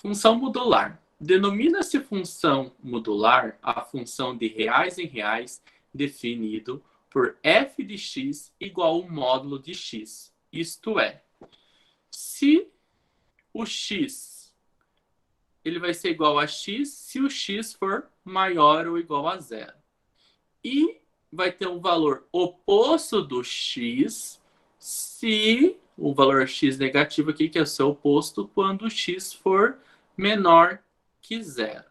Função modular. Denomina-se função modular a função de reais em reais definido por f de x igual ao módulo de x. Isto é, se o x ele vai ser igual a x se o x for maior ou igual a zero. E vai ter um valor oposto do x se o valor x negativo aqui, que é o seu oposto, quando o x for menor que zero.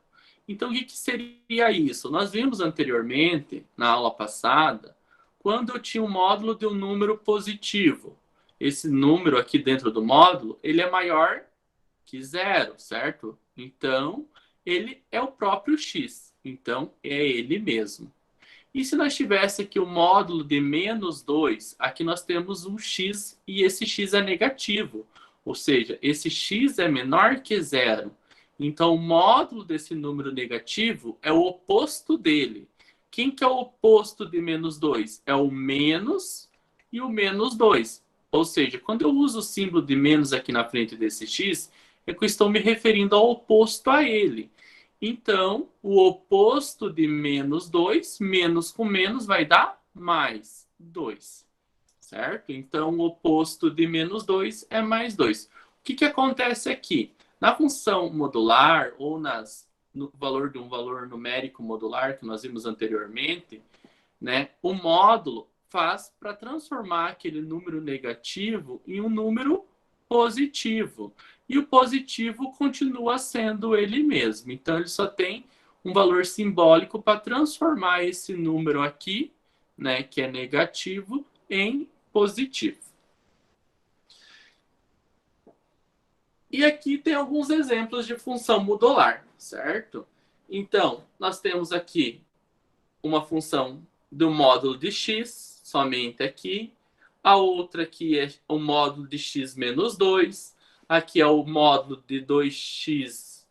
Então, o que seria isso? Nós vimos anteriormente, na aula passada, quando eu tinha um módulo de um número positivo. Esse número aqui dentro do módulo, ele é maior que zero, certo? Então, ele é o próprio x. Então, é ele mesmo. E se nós tivéssemos aqui o módulo de menos 2, aqui nós temos um x e esse x é negativo. Ou seja, esse x é menor que zero. Então, o módulo desse número negativo é o oposto dele. Quem que é o oposto de menos 2? É o menos e o menos 2. Ou seja, quando eu uso o símbolo de menos aqui na frente desse x, é que eu estou me referindo ao oposto a ele. Então, o oposto de menos 2, menos com menos vai dar mais 2, certo? Então, o oposto de menos 2 é mais 2. O que acontece aqui? Na função modular, ou no valor de um valor numérico modular, que nós vimos anteriormente, né, o módulo faz para transformar aquele número negativo em um número positivo. E o positivo continua sendo ele mesmo. Então, ele só tem um valor simbólico para transformar esse número aqui, né, que é negativo, em positivo. E aqui tem alguns exemplos de função modular, certo? Então, nós temos aqui uma função do módulo de x, somente aqui. A outra aqui é o módulo de x menos 2. Aqui é o módulo de 2x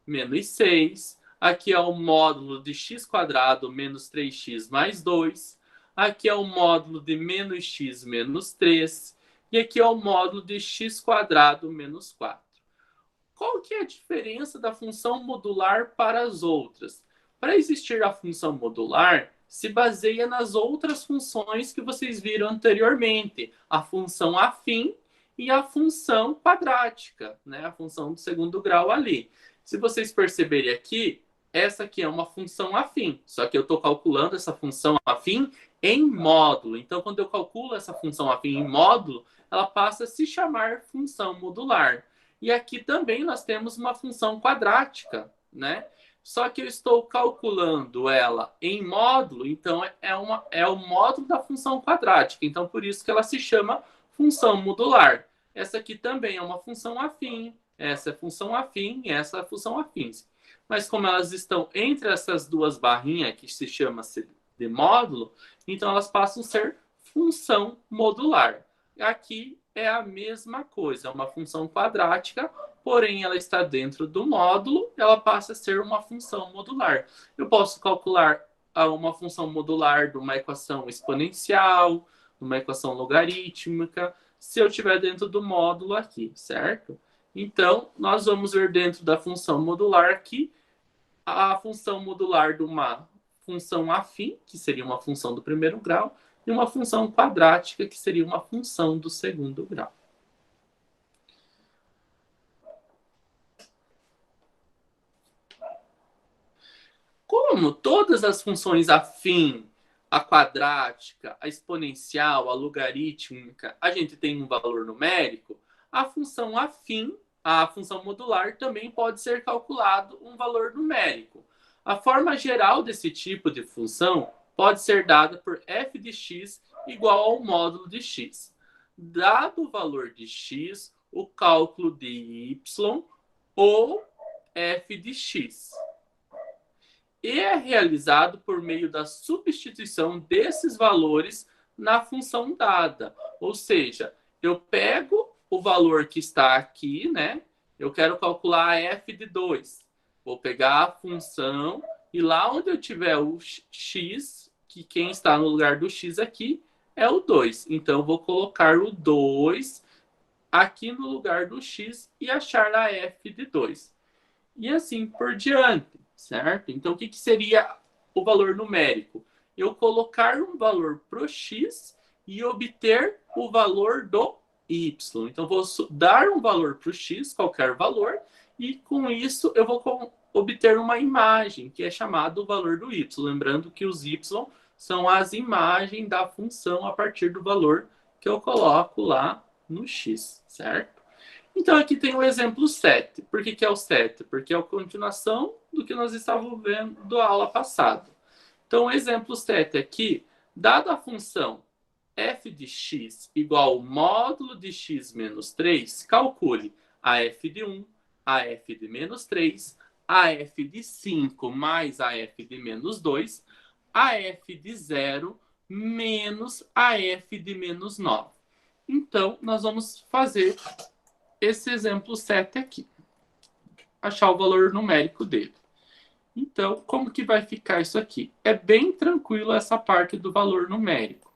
menos 6. Aqui é o módulo de x quadrado menos 3x mais 2. Aqui é o módulo de menos x menos 3. E aqui é o módulo de x quadrado menos 4. Qual que é a diferença da função modular para as outras? Para existir a função modular, se baseia nas outras funções que vocês viram anteriormente, a função afim e a função quadrática, né? A função do segundo grau ali. Se vocês perceberem aqui, essa aqui é uma função afim, só que eu estou calculando essa função afim em módulo. Então, quando eu calculo essa função afim em módulo, ela passa a se chamar função modular. E aqui também nós temos uma função quadrática, né? Só que eu estou calculando ela em módulo, então é o módulo da função quadrática. Então, por isso que ela se chama função modular. Essa aqui também é uma função afim. Essa é função afim e essa é função afim. Mas como elas estão entre essas duas barrinhas, que se chama de módulo, então elas passam a ser função modular. Aqui é a mesma coisa, é uma função quadrática, porém ela está dentro do módulo, ela passa a ser uma função modular. Eu posso calcular uma função modular de uma equação exponencial, de uma equação logarítmica, se eu estiver dentro do módulo aqui, certo? Então, nós vamos ver dentro da função modular aqui a função modular de uma função afim, que seria uma função do primeiro grau, e uma função quadrática, que seria uma função do segundo grau. Como todas as funções afim, a quadrática, a exponencial, a logarítmica, a gente tem um valor numérico, a função afim, a função modular, também pode ser calculado um valor numérico. A forma geral desse tipo de função pode ser dada por f de x igual ao módulo de x. Dado o valor de x, o cálculo de y ou f de x. E é realizado por meio da substituição desses valores na função dada. Ou seja, eu pego o valor que está aqui, né? Eu quero calcular a f de 2. Vou pegar a função e lá onde eu tiver o x, que quem está no lugar do x aqui é o 2. Então, eu vou colocar o 2 aqui no lugar do x e achar a f de 2. e assim por diante, certo? Então, o que seria o valor numérico? Eu colocar um valor para o x e obter o valor do y. Então, vou dar um valor para o x, qualquer valor, e com isso eu vou obter uma imagem, que é chamado o valor do y. Lembrando que os y são as imagens da função a partir do valor que eu coloco lá no x, certo? Então, aqui tem o exemplo 7. Por que é o 7? Porque é a continuação do que nós estávamos vendo da aula passada. Então, o exemplo 7 aqui, dada a função f de x igual ao módulo de x menos 3, calcule a f de 1, a f de menos 3, a f de 5 mais a f de menos 2, a f de 0 menos a f de menos 9. Então, nós vamos fazer esse exemplo 7 aqui. Achar o valor numérico dele. Então, como que vai ficar isso aqui? É bem tranquilo essa parte do valor numérico.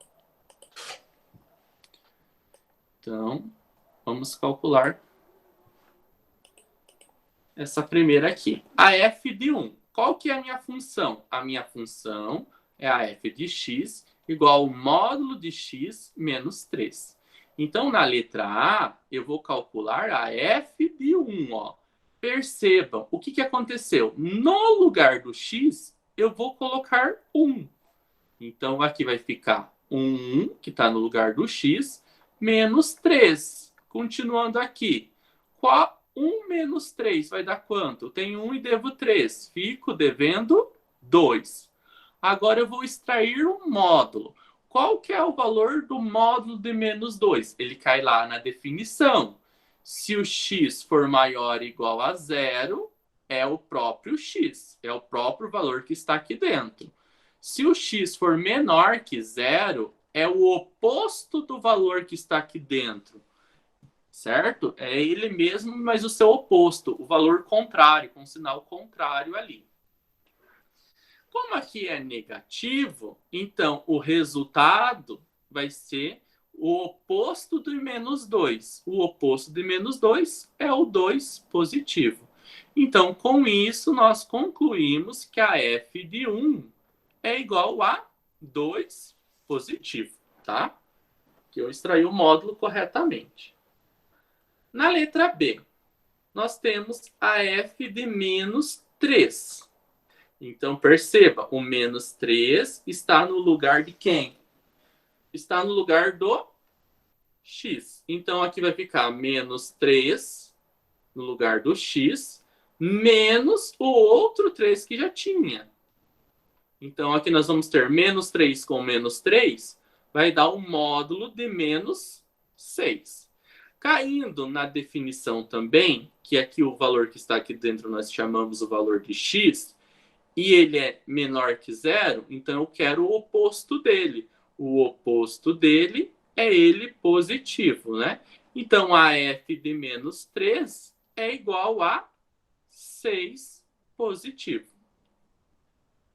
Então, vamos calcular essa primeira aqui. A f de 1. Qual que é a minha função? A minha função é a f de x igual ao módulo de x menos 3. Então, na letra A, eu vou calcular a f de 1. Ó. Percebam, o que aconteceu? No lugar do x, eu vou colocar 1. Então, aqui vai ficar 1, que está no lugar do x, menos 3. Continuando aqui. 1 menos 3 vai dar quanto? Eu tenho 1 e devo 3. Fico devendo 2. Agora eu vou extrair um módulo. Qual que é o valor do módulo de menos 2? Ele cai lá na definição. Se o x for maior ou igual a 0, é o próprio x. É o próprio valor que está aqui dentro. Se o x for menor que 0, é o oposto do valor que está aqui dentro. Certo? É ele mesmo, mas o seu oposto, o valor contrário, com sinal contrário ali. Como aqui é negativo, então o resultado vai ser o oposto de menos 2. O oposto de menos 2 é o 2 positivo. Então, com isso, nós concluímos que a f de 1 é igual a 2 positivo, tá? Que eu extraí o módulo corretamente. Na letra B, nós temos a f de menos 3. Então, perceba, o menos 3 está no lugar de quem? Está no lugar do x. Então, aqui vai ficar menos 3 no lugar do x, menos o outro 3 que já tinha. Então, aqui nós vamos ter menos 3 com menos 3, vai dar um módulo de menos 6. Caindo na definição também, que aqui o valor que está aqui dentro nós chamamos o valor de x, e ele é menor que 0, então eu quero o oposto dele. O oposto dele é ele positivo, né? Então, a f de menos 3 é igual a 6 positivo.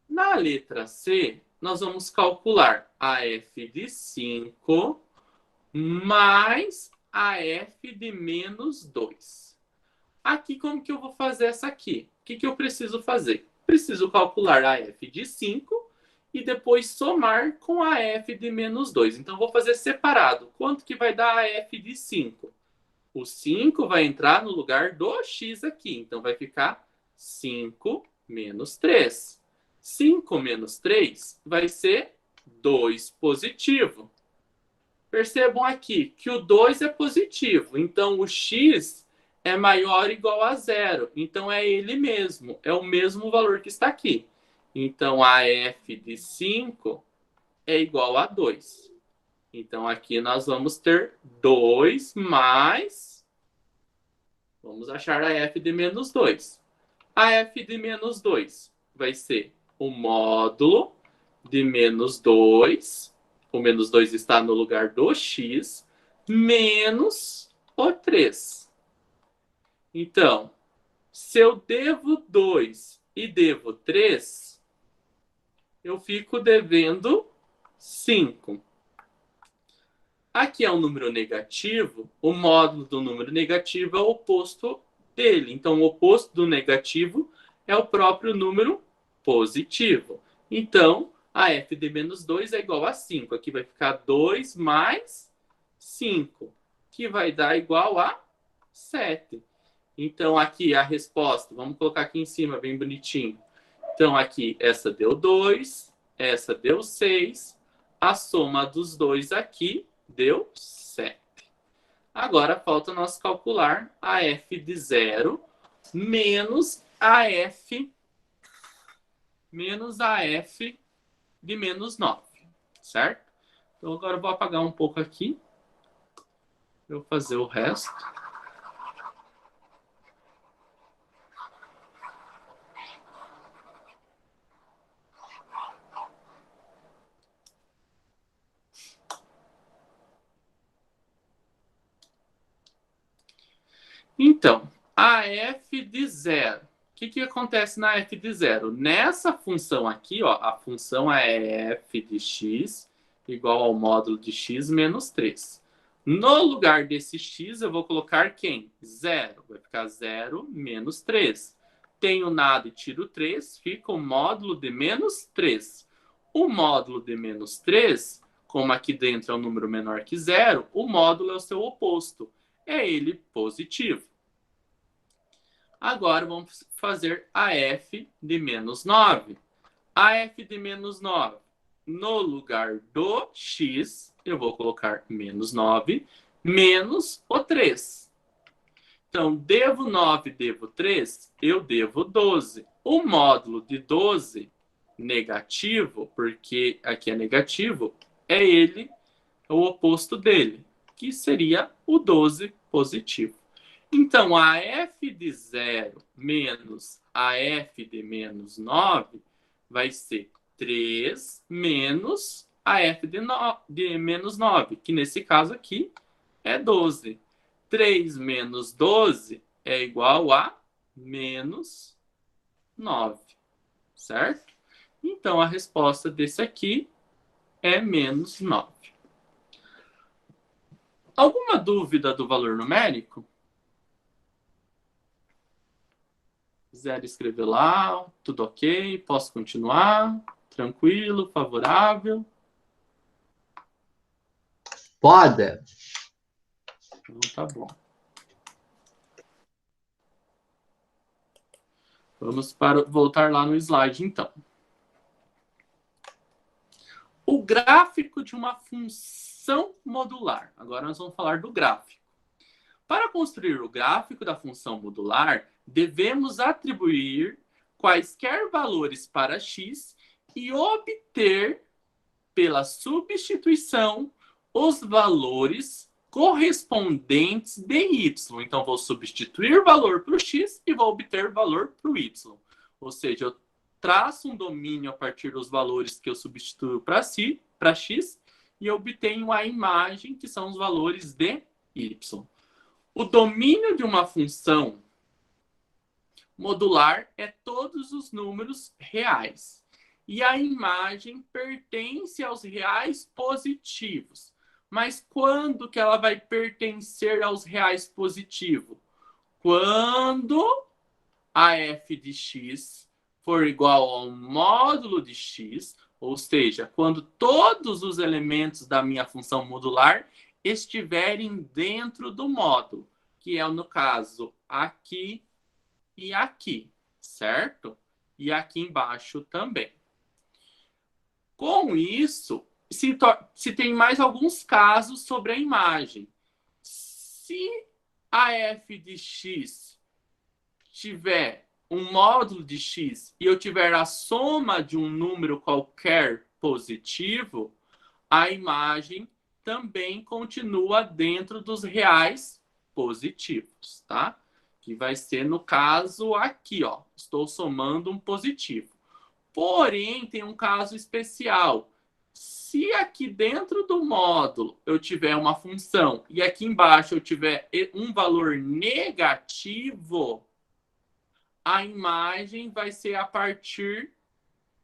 Na letra C, nós vamos calcular a f de 5 mais a f de menos 2. Aqui, como que eu vou fazer essa aqui? O que eu preciso fazer? Preciso calcular a f de 5 e depois somar com a f de menos 2. Então, vou fazer separado. Quanto que vai dar a f de 5? O 5 vai entrar no lugar do x aqui. Então, vai ficar 5 menos 3. 5 menos 3 vai ser 2 positivo. Percebam aqui que o 2 é positivo. Então, o x é maior ou igual a 0. Então, é ele mesmo. É o mesmo valor que está aqui. Então, a f de 5 é igual a 2. Então, aqui nós vamos ter 2 mais... Vamos achar a f de menos 2. A f de menos 2 vai ser o módulo de menos 2. O menos 2 está no lugar do x, menos o 3. Então, se eu devo 2 e devo 3, eu fico devendo 5. Aqui é um número negativo, o módulo do número negativo é o oposto dele. Então, o oposto do negativo é o próprio número positivo. Então, a f de menos 2 é igual a 5. Aqui vai ficar 2 mais 5, que vai dar igual a 7. Então, aqui a resposta, vamos colocar aqui em cima, bem bonitinho. Então, aqui, essa deu 2, essa deu 6, a soma dos dois aqui deu 7. Agora, falta nós calcular a f de 0 menos a f de menos 9, certo? Então, agora eu vou apagar um pouco aqui. Eu vou fazer o resto. Então, a f de 0. O que acontece na f de 0? Nessa função aqui, ó, a função é f de x igual ao módulo de x menos 3. No lugar desse x, eu vou colocar quem? 0. Vai ficar 0 menos 3. Tenho nada e tiro 3, fica o módulo de menos 3. O módulo de menos 3, como aqui dentro é um número menor que 0, o módulo é o seu oposto. É ele positivo. Agora vamos fazer a f de menos 9. A f de menos 9, no lugar do x, eu vou colocar menos 9, menos o 3. Então, devo 9, devo 3, eu devo 12. O módulo de 12 negativo, porque aqui é negativo, é ele, o oposto dele, que seria o 12 positivo. Então, a f de 0 menos a f de menos 9 vai ser 3 menos a f de menos 9, que nesse caso aqui é 12. 3 menos 12 é igual a menos 9, certo? Então, a resposta desse aqui é menos 9. Alguma dúvida do valor numérico? Quiser escrever lá, tudo ok, posso continuar? Tranquilo, favorável? Pode. Então, tá bom. Vamos voltar lá no slide, então. O gráfico de uma função modular. Agora nós vamos falar do gráfico. Para construir o gráfico da função modular, devemos atribuir quaisquer valores para x e obter, pela substituição, os valores correspondentes de y. Então, vou substituir valor para o x e vou obter valor para o y. Ou seja, eu traço um domínio a partir dos valores que eu substituo para x e obtenho a imagem, que são os valores de y. O domínio de uma função modular é todos os números reais. E a imagem pertence aos reais positivos. Mas quando que ela vai pertencer aos reais positivos? Quando a f de x for igual ao módulo de x, ou seja, quando todos os elementos da minha função modular estiverem dentro do módulo, que é, no caso, aqui e aqui, certo? E aqui embaixo também. Com isso, se tem mais alguns casos sobre a imagem. Se a f de x tiver um módulo de x e eu tiver a soma de um número qualquer positivo, a imagem também continua dentro dos reais positivos, tá? Que vai ser no caso aqui, ó. Estou somando um positivo. Porém, tem um caso especial. Se aqui dentro do módulo eu tiver uma função e aqui embaixo eu tiver um valor negativo, a imagem vai ser a partir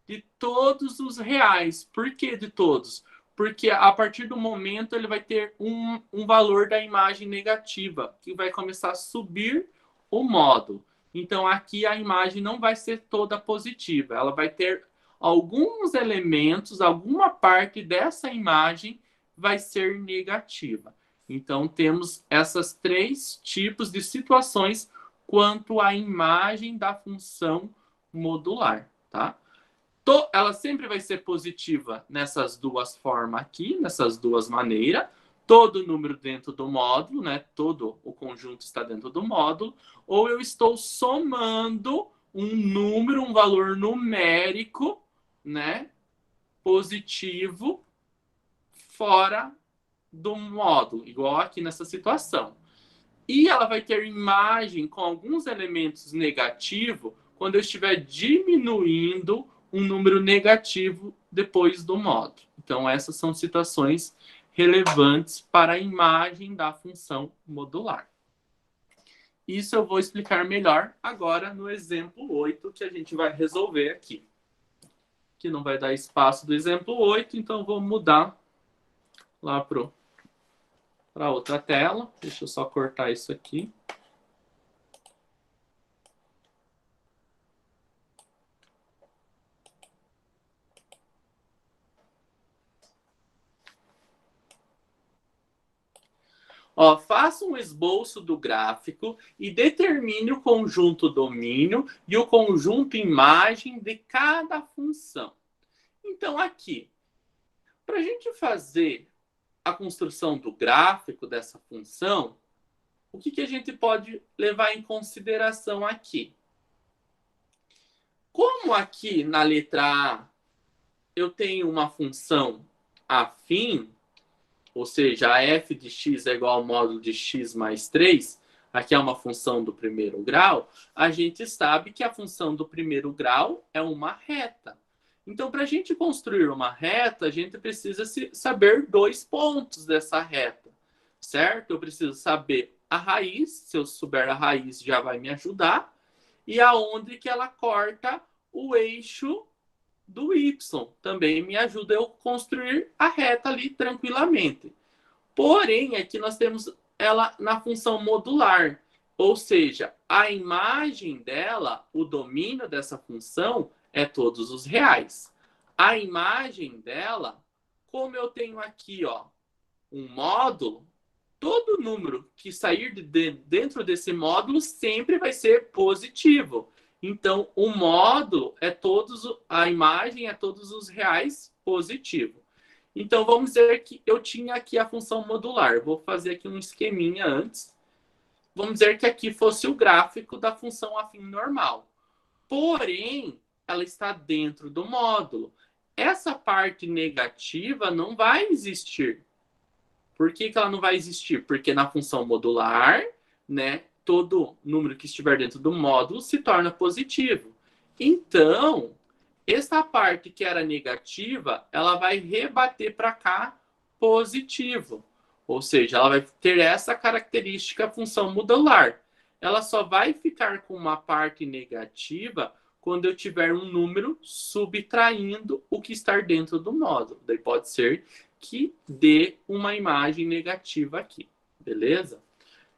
de todos os reais. Por que de todos? Porque a partir do momento ele vai ter um valor da imagem negativa, que vai começar a subir o módulo. Então, aqui a imagem não vai ser toda positiva. Ela vai ter alguns elementos, alguma parte dessa imagem vai ser negativa. Então, temos essas três tipos de situações quanto à imagem da função modular, tá? Ela sempre vai ser positiva nessas duas formas aqui, nessas duas maneiras. Todo número dentro do módulo, né? Todo o conjunto está dentro do módulo. Ou eu estou somando um número, um valor numérico, né? Positivo fora do módulo, igual aqui nessa situação. E ela vai ter imagem com alguns elementos negativos quando eu estiver diminuindo um número negativo depois do módulo. Então, essas são situações relevantes para a imagem da função modular. Isso eu vou explicar melhor agora no exemplo 8 que a gente vai resolver aqui. Que não vai dar espaço do exemplo 8, então vou mudar lá para outra tela. Deixa eu só cortar isso aqui. Ó, faça um esboço do gráfico e determine o conjunto domínio e o conjunto imagem de cada função. Então, aqui, para a gente fazer a construção do gráfico dessa função, o que a gente pode levar em consideração aqui? Como aqui na letra A eu tenho uma função afim, ou seja, a f de x é igual ao módulo de x mais 3, aqui é uma função do primeiro grau, a gente sabe que a função do primeiro grau é uma reta. Então, para a gente construir uma reta, a gente precisa saber dois pontos dessa reta, certo? Eu preciso saber a raiz, se eu souber a raiz já vai me ajudar, e aonde que ela corta o eixo do y. Também me ajuda eu construir a reta ali tranquilamente. Porém, aqui nós temos ela na função modular. Ou seja, a imagem dela, o domínio dessa função é todos os reais. A imagem dela, como eu tenho aqui, ó, um módulo, todo número que sair dentro desse módulo sempre vai ser positivo. Então, o módulo é a imagem é todos os reais positivo. Então, vamos dizer que eu tinha aqui a função modular. Vou fazer aqui um esqueminha antes. Vamos dizer que aqui fosse o gráfico da função afim normal. Porém, ela está dentro do módulo. Essa parte negativa não vai existir. Por que ela não vai existir? Porque na função modular, né, todo número que estiver dentro do módulo se torna positivo. Então, essa parte que era negativa, ela vai rebater para cá positivo. Ou seja, ela vai ter essa característica função modular. Ela só vai ficar com uma parte negativa quando eu tiver um número subtraindo o que está dentro do módulo. Daí pode ser que dê uma imagem negativa aqui, beleza?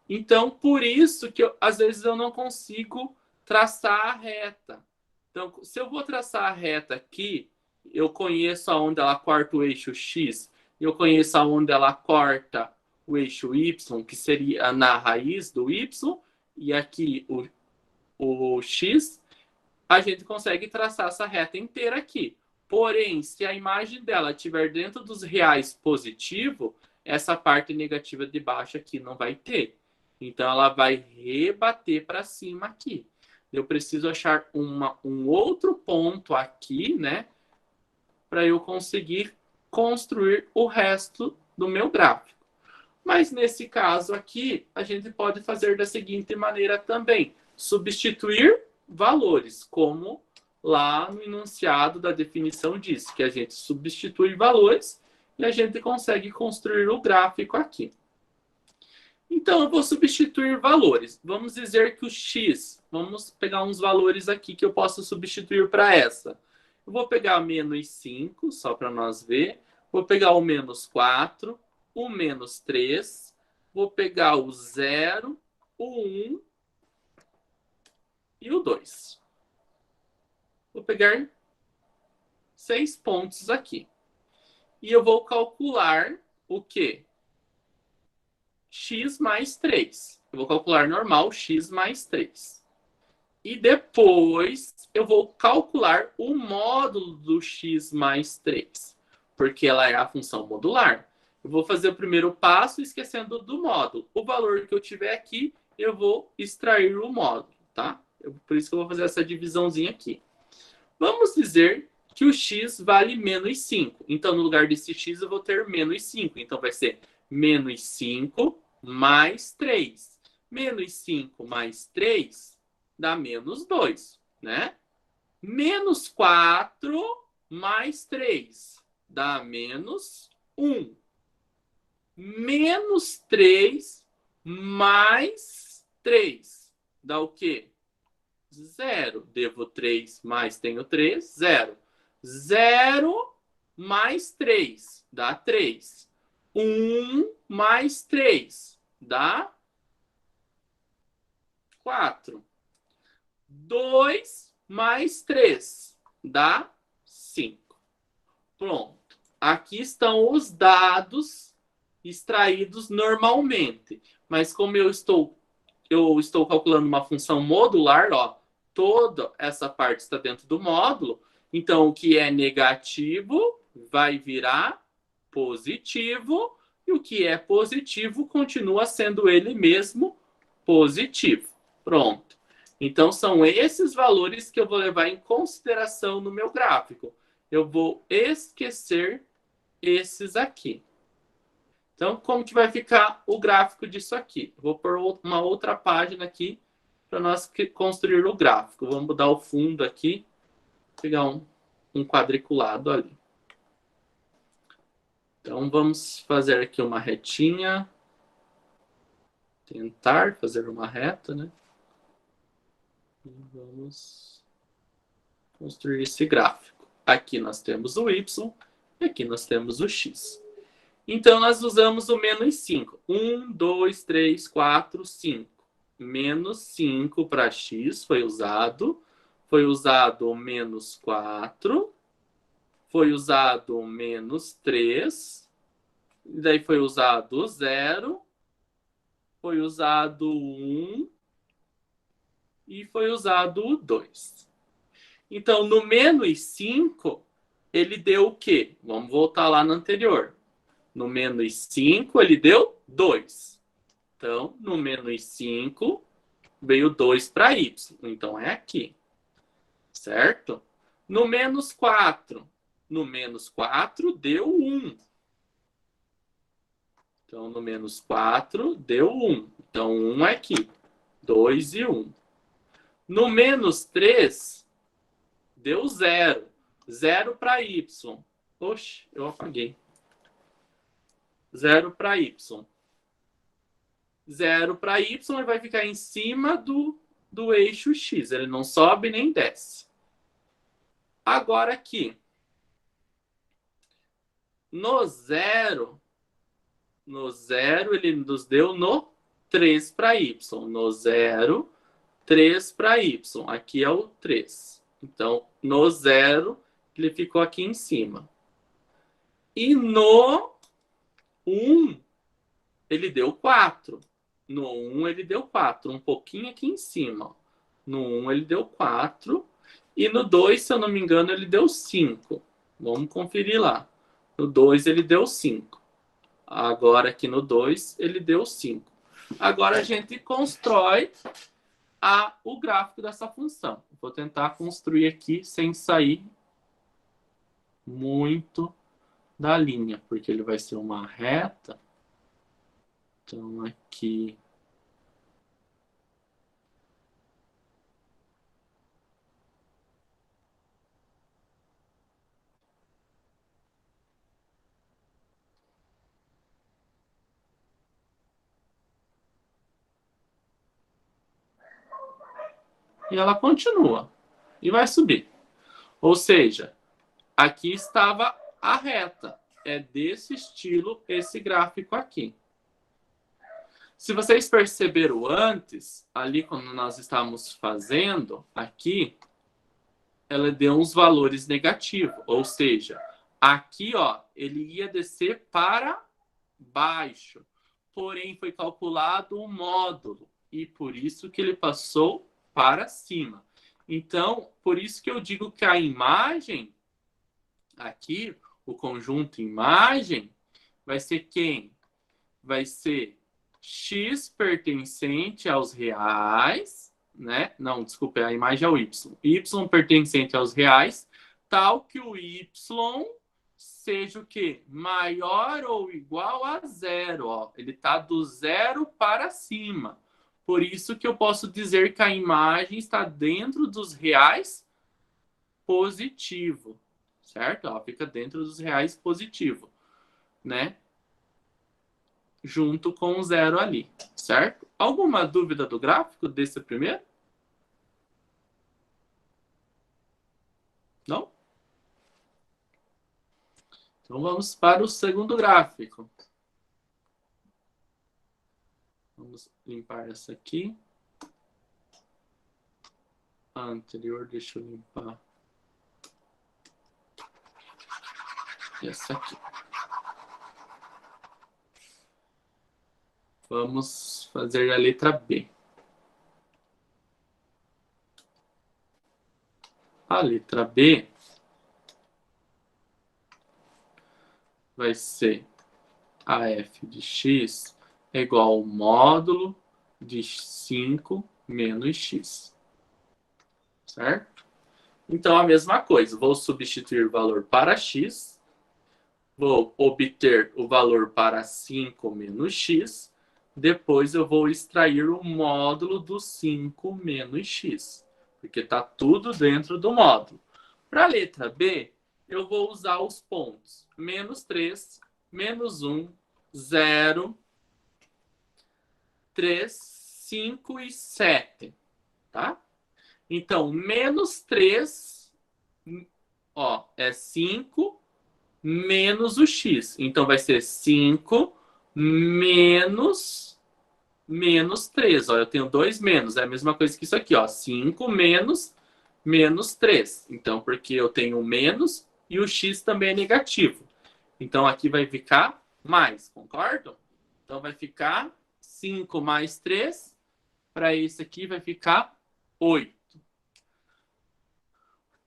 Então, por isso que às vezes eu não consigo traçar a reta. Então, se eu vou traçar a reta aqui, eu conheço aonde ela corta o eixo x, eu conheço aonde ela corta o eixo y, que seria na raiz do y, e aqui o x, a gente consegue traçar essa reta inteira aqui. Porém, se a imagem dela estiver dentro dos reais positivo, essa parte negativa de baixo aqui não vai ter. Então, ela vai rebater para cima aqui. Eu preciso achar um outro ponto aqui, né? Para eu conseguir construir o resto do meu gráfico. Mas nesse caso aqui, a gente pode fazer da seguinte maneira também. Substituir valores, como lá no enunciado da definição diz, que a gente substitui valores e a gente consegue construir o gráfico aqui. Então, eu vou substituir valores. Vamos dizer que o x, vamos pegar uns valores aqui que eu posso substituir para essa. Eu vou pegar menos 5, só para nós ver. Vou pegar o menos 4, o menos 3. Vou pegar o 0, o 1 e o 2. Vou pegar 6 pontos aqui. E eu vou calcular o quê? X mais 3. Eu vou calcular normal x mais 3. E depois eu vou calcular o módulo do x mais 3, porque ela é a função modular. Eu vou fazer o primeiro passo esquecendo do módulo. O valor que eu tiver aqui, eu vou extrair o módulo, tá? Por isso que eu vou fazer essa divisãozinha aqui. Vamos dizer que o x vale menos 5. Então, no lugar desse x, eu vou ter menos 5. Então, vai ser menos 5 mais 3. Menos 5 mais 3 dá menos 2, né? Menos 4 mais 3 dá menos 1. Menos 3 mais 3 dá o quê? 0. Devo 3 mais tenho 3, 0. 0 mais 3 dá 3. 1 mais 3 dá 4. 2 mais 3 dá 5. Pronto. Aqui estão os dados extraídos normalmente. Mas como eu estou calculando uma função modular, ó, toda essa parte está dentro do módulo. Então, o que é negativo vai virar positivo. E o que é positivo continua sendo ele mesmo positivo. Pronto. Então, são esses valores que eu vou levar em consideração no meu gráfico. Eu vou esquecer esses aqui. Então, como que vai ficar o gráfico disso aqui? Vou pôr uma outra página aqui para nós construir o gráfico. Vamos mudar o fundo aqui, pegar um quadriculado ali. Então, vamos fazer aqui uma retinha. Tentar fazer uma reta, né? E vamos construir esse gráfico. Aqui nós temos o y e aqui nós temos o x. Então, nós usamos o menos 5. 1, 2, 3, 4, 5. Menos 5 para x foi usado. Foi usado o menos 4. Foi usado o menos 3. E daí foi usado o 0. Foi usado o 1. E foi usado o 2. Então, no menos 5, ele deu o quê? Vamos voltar lá no anterior. No menos 5, ele deu 2. Então, no menos 5, veio 2 para y. Então, é aqui. Certo? No menos 4. No menos 4, deu 1. Então, no menos 4, deu 1. Então, 1 é aqui. 2 e 1. No menos 3, deu 0. 0 para y. Oxe, eu apaguei. 0 para y. 0 para y ele vai ficar em cima do eixo x. Ele não sobe nem desce. Agora aqui. No 0, ele nos deu no 3 para y. No 0, 3 para y. Aqui é o 3. Então, no 0, ele ficou aqui em cima. E no 1, ele deu 4. No 1, ele deu 4. Um pouquinho aqui em cima. No 1, ele deu 4. E no 2, se eu não me engano, ele deu 5. Vamos conferir lá. No 2, ele deu 5. Agora, aqui no 2, ele deu 5. Agora, a gente constrói o gráfico dessa função. Vou tentar construir aqui sem sair muito da linha, porque ele vai ser uma reta. Então, aqui... E ela continua. E vai subir. Ou seja, aqui estava a reta. É desse estilo esse gráfico aqui. Se vocês perceberam antes, ali quando nós estávamos fazendo, aqui, ela deu uns valores negativos. Ou seja, aqui, ó, ele ia descer para baixo. Porém, foi calculado o módulo. E por isso que ele passou para cima. Então, por isso que eu digo que a imagem, aqui, o conjunto imagem, vai ser quem? Vai ser x pertencente aos reais, né? Não, desculpa, a imagem é o y. Y pertencente aos reais, tal que o y seja o quê? Maior ou igual a zero. Ó. Ele está do zero para cima. Por isso que eu posso dizer que a imagem está dentro dos reais positivo, certo? Ela fica dentro dos reais positivo, né? Junto com o zero ali, certo? Alguma dúvida do gráfico desse primeiro? Não? Então vamos para o segundo gráfico. Vamos limpar essa aqui. A anterior, deixa eu limpar. Essa aqui. Vamos fazer a letra B. A letra B vai ser a f de x é igual ao módulo de 5 menos x. Certo? Então, a mesma coisa. Vou substituir o valor para x. Vou obter o valor para 5 menos x. Depois eu vou extrair o módulo do 5 menos x. Porque está tudo dentro do módulo. Para a letra B, eu vou usar os pontos menos 3, menos 1, 0, 3, 5 e 7. Tá? Então, menos 3, ó, é 5 menos o x. Então, vai ser 5 menos 3. Ó, eu tenho 2 menos. É a mesma coisa que isso aqui, ó. 5 menos 3. Então, porque eu tenho menos e o x também é negativo. Então, aqui vai ficar mais, concordam? Então, vai ficar 5 mais 3. Para esse aqui vai ficar 8.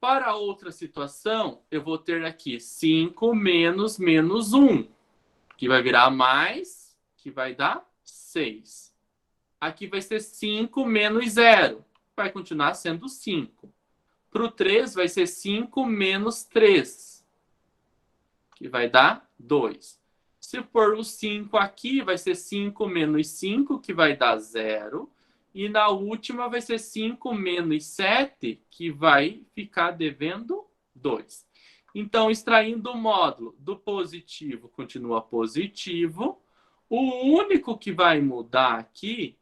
Para outra situação, eu vou ter aqui 5 menos 1, que vai virar mais, que vai dar 6. Aqui vai ser 5 menos 0, vai continuar sendo 5. Para o 3 vai ser 5 menos 3, que vai dar 2. Se for o 5 aqui, vai ser 5 menos 5, que vai dar 0. E na última vai ser 5 menos 7, que vai ficar devendo 2. Então, extraindo o módulo do positivo, continua positivo. O único que vai mudar aqui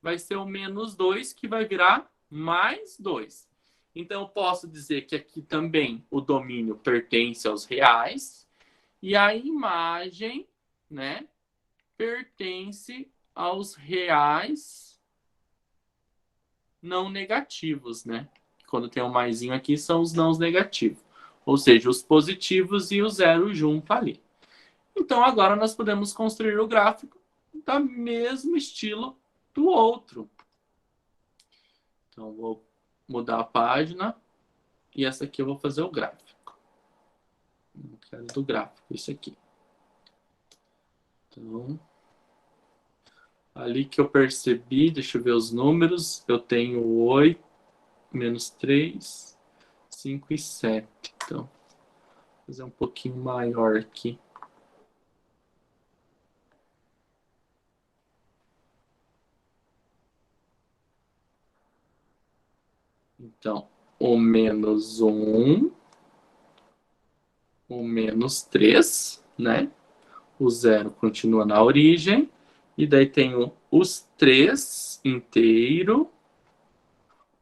vai ser o menos 2, que vai virar mais 2. Então, eu posso dizer que aqui também o domínio pertence aos reais e a imagem, né, pertence aos reais não negativos, né? Quando tem um maisinho aqui, são os não negativos. Ou seja, os positivos e o zero junto ali. Então, agora nós podemos construir o gráfico do mesmo estilo do outro. Então, vou mudar a página. E essa aqui eu vou fazer o gráfico. Não quero do gráfico, isso aqui. Então, ali que eu percebi, deixa eu ver os números. Eu tenho 8, menos 3, 5 e 7. Então, vou fazer um pouquinho maior aqui. Então, o menos 1, o menos 3, né? O 0 continua na origem. E daí tenho os 3 inteiro,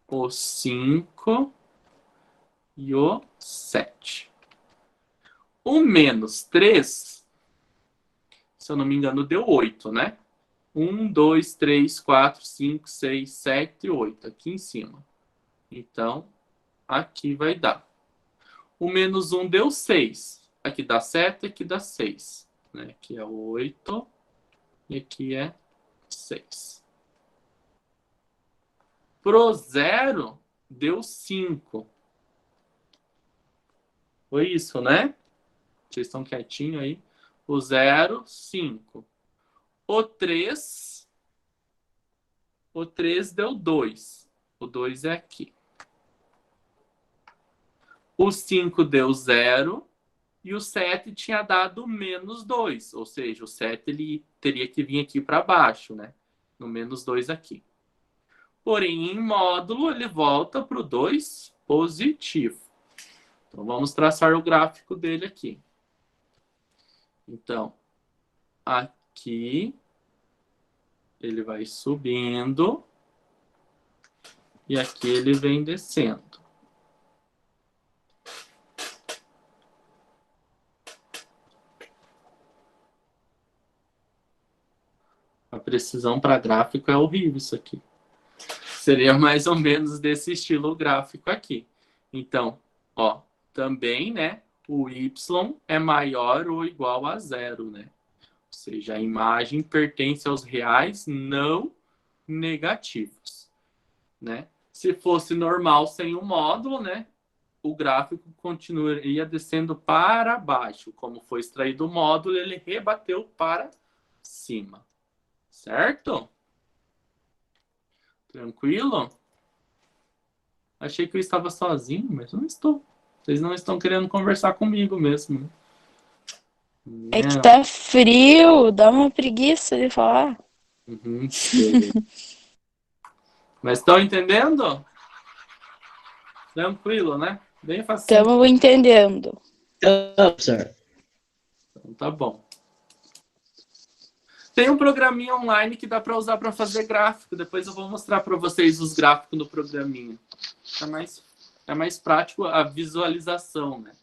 o 5 e o 7. O menos 3, se eu não me engano, deu 8, né? 1, 2, 3, 4, 5, 6, 7, 8. Aqui em cima. Então, aqui vai dar. O menos 1 deu 6. Aqui dá 7, aqui dá 6. Né? Aqui é 8 e aqui é 6. Pro zero, deu 5. Foi isso, né? Vocês estão quietinhos aí. O 0, 5. O 3 deu 2. O 2 é aqui. O 5 deu 0. E o 7 tinha dado menos 2. Ou seja, o 7 ele teria que vir aqui para baixo, né? No menos 2 aqui. Porém, em módulo, ele volta para o 2 positivo. Então, vamos traçar o gráfico dele aqui. Então, aqui, ele vai subindo. E aqui ele vem descendo. A precisão para gráfico é horrível isso aqui. Seria mais ou menos desse estilo gráfico aqui. Então, ó, também, né, o y é maior ou igual a 0, né? Ou seja, a imagem pertence aos reais não negativos, né? Se fosse normal sem o módulo, né, o gráfico continuaria descendo para baixo. Como foi extraído o módulo, ele rebateu para cima. Certo? Tranquilo? Achei que eu estava sozinho, mas não estou. Vocês não estão querendo conversar comigo mesmo. É que Né? tá frio, dá uma preguiça de falar. Uhum. Mas estão entendendo? Tranquilo, né? Bem facinho. Estamos entendendo. Sir. Então, tá bom. Tem um programinha online que dá para usar para fazer gráfico. Depois eu vou mostrar para vocês os gráficos no programinha. É mais prático a visualização, né?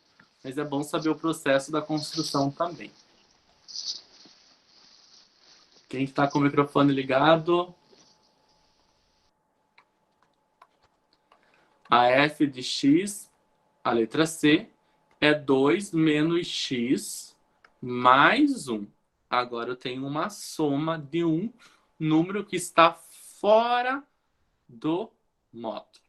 Mas é bom saber o processo da construção também. Quem está com o microfone ligado? A f de x, a letra C, é 2 menos x mais 1. Agora eu tenho uma soma de um número que está fora do módulo.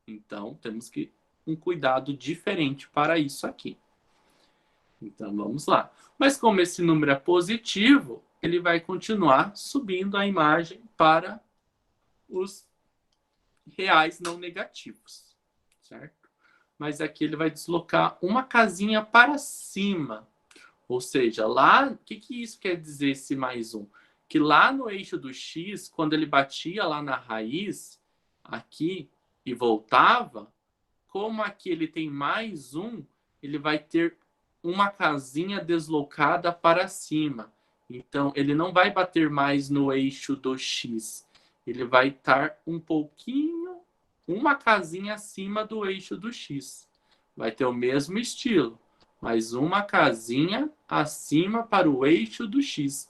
Então, temos que um cuidado diferente para isso aqui. Então, vamos lá. Mas como esse número é positivo, ele vai continuar subindo a imagem para os reais não negativos, certo? Mas aqui ele vai deslocar uma casinha para cima. Ou seja, lá, o que isso quer dizer, esse mais um? Que lá no eixo do x, quando ele batia lá na raiz, aqui, e voltava, como aqui ele tem mais um, ele vai ter uma casinha deslocada para cima. Então, ele não vai bater mais no eixo do x. Ele vai estar um pouquinho, uma casinha acima do eixo do x. Vai ter o mesmo estilo, mas uma casinha acima para o eixo do x.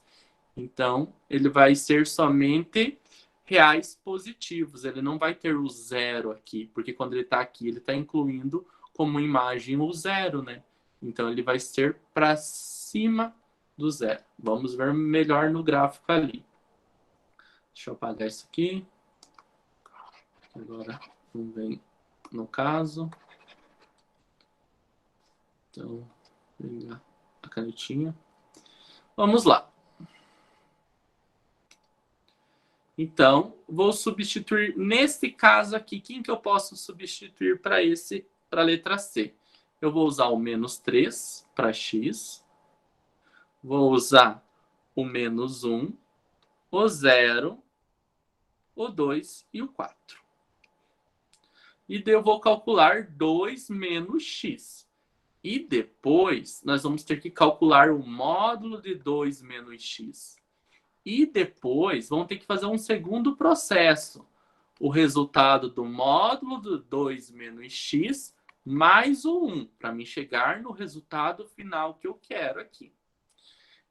Então, ele vai ser somente reais positivos. Ele não vai ter o zero aqui, porque quando ele está aqui, ele está incluindo como imagem o zero, né? Então, ele vai ser para cima do zero. Vamos ver melhor no gráfico ali. Deixa eu apagar isso aqui. Agora, não vem no caso. Então, vou pegar a canetinha. Vamos lá. Então, vou substituir, nesse caso aqui, quem que eu posso substituir para a letra C? Eu vou usar o menos 3 para x, vou usar o menos 1, o 0, o 2 e o 4. E daí eu vou calcular 2 menos x. E depois, nós vamos ter que calcular o módulo de 2 menos x. E depois, vamos ter que fazer um segundo processo. O resultado do módulo do 2 menos x mais o 1, para me chegar no resultado final que eu quero aqui.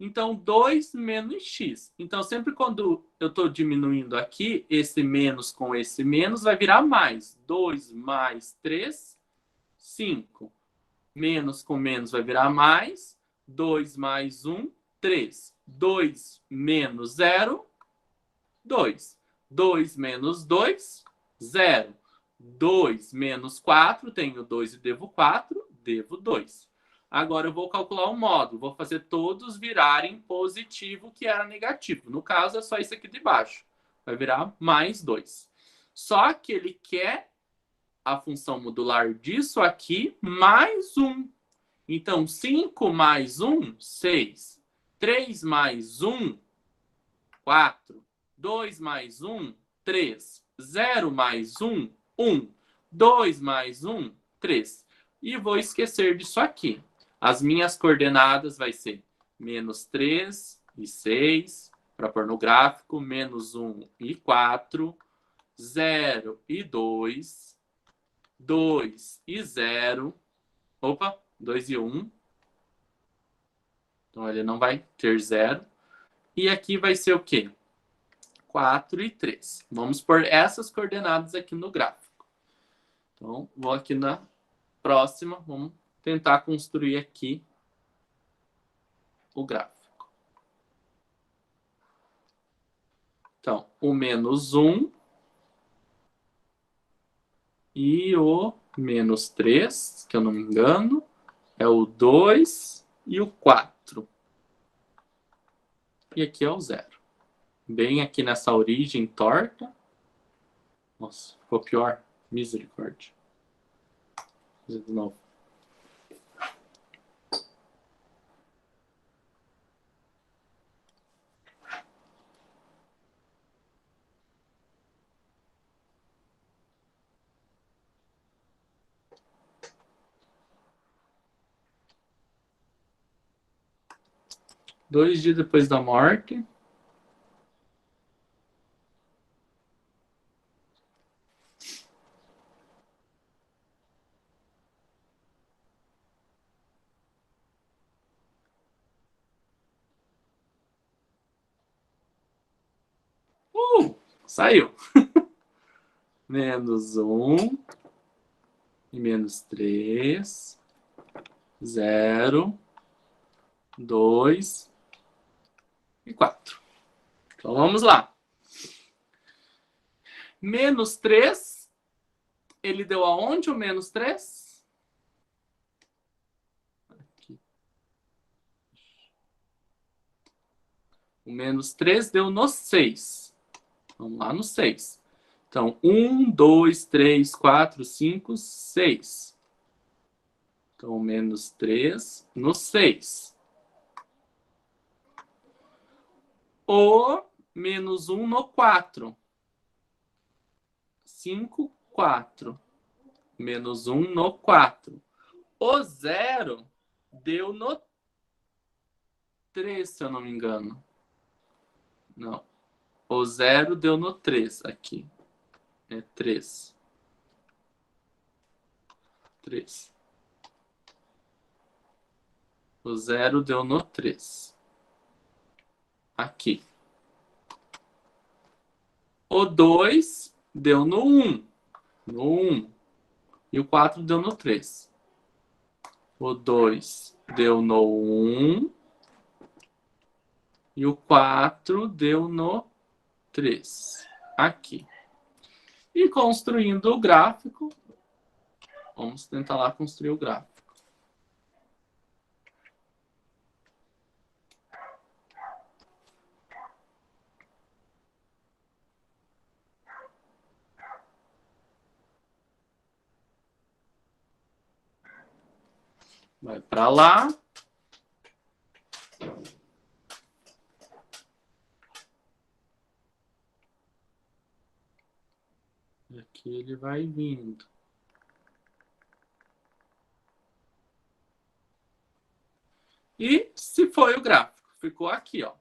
Então, 2 menos x. Então, sempre quando eu estou diminuindo aqui, esse menos com esse menos vai virar mais. 2 mais 3, 5. Menos com menos vai virar mais. 2 mais 1, 3. 2 menos 0, 2. 2 menos 2, 0. 2 menos 4, tenho 2 e devo 4, devo 2. Agora eu vou calcular o módulo, vou fazer todos virarem positivo, que era negativo. No caso, é só isso aqui de baixo. Vai virar mais 2. Só que ele quer a função modular disso aqui mais 1. Então, 5 mais 1, 6. 3 mais 1, 4. 2 mais 1, 3. 0 mais 1, 1. 2 mais 1, 3. E vou esquecer disso aqui. As minhas coordenadas vai ser menos 3 e 6, para pôr no gráfico, menos 1 e 4, 0 e 2, 2 e 0, opa, 2 e 1. Então, ele não vai ter 0. E aqui vai ser o quê? 4 e 3. Vamos pôr essas coordenadas aqui no gráfico. Então, vou aqui na próxima. Vamos tentar construir aqui o gráfico. Então, o menos 1 e o menos 3, que eu não me engano, é o 2 e o 4. E aqui é o 0. Bem aqui nessa origem torta. Nossa, ficou pior. Misericórdia. Vou fazer de novo. Dois dias depois da morte. Saiu. Menos 1 e menos 3. 0, 2 e 4. Então vamos lá. Menos 3, ele deu aonde o menos 3? Aqui. O menos 3 deu no 6. Vamos lá no 6. Então, 1, 2, 3, 4, 5, 6. Então, menos 3 no 6. O menos 1 no 4. 5, 4. Menos 1 no 4. O 0 deu no 3, se eu não me engano. Não. O 0 deu no 3 aqui. É 3. 3. O 0 deu no 3. Aqui. O 2 deu no 1. No 1. E o 4 deu no 3. O 2 deu no 1. E o 4 deu no 3. Aqui. E construindo o gráfico, vamos tentar lá construir o gráfico. Vai para lá. E aqui ele vai vindo. E se foi o gráfico? Ficou aqui, ó.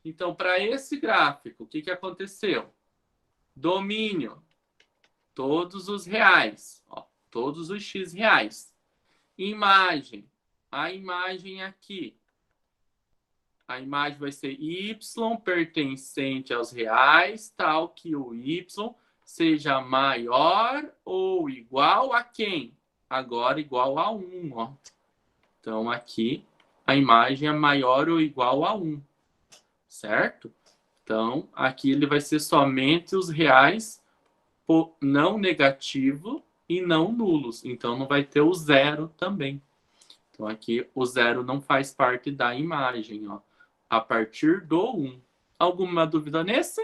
Então, para esse gráfico, o que, que aconteceu? Domínio. Todos os reais. Ó, todos os x reais. Imagem. A imagem aqui. A imagem vai ser y pertencente aos reais, tal que o y seja maior ou igual a quem? Agora igual a 1, ó. Então, aqui, a imagem é maior ou igual a 1, certo? Então, aqui ele vai ser somente os reais não negativo e não nulos. Então, não vai ter o zero também. Então, aqui o zero não faz parte da imagem, ó. A partir do 1. Alguma dúvida nesse?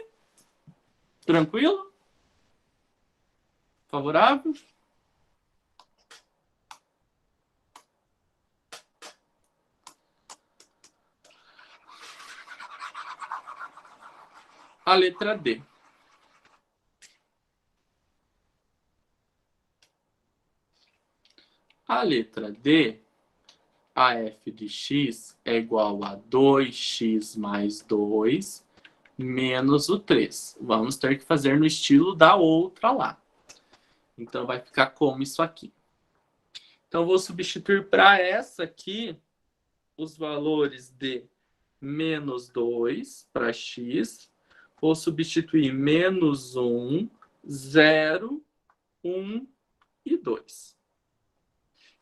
Tranquilo? Favorável? A letra D. A letra D, a f de x é igual a 2x mais 2 menos o 3. Vamos ter que fazer no estilo da outra lá. Então, vai ficar como isso aqui. Então, vou substituir para essa aqui os valores de menos 2 para x. Vou substituir menos 1, 0, 1 e 2.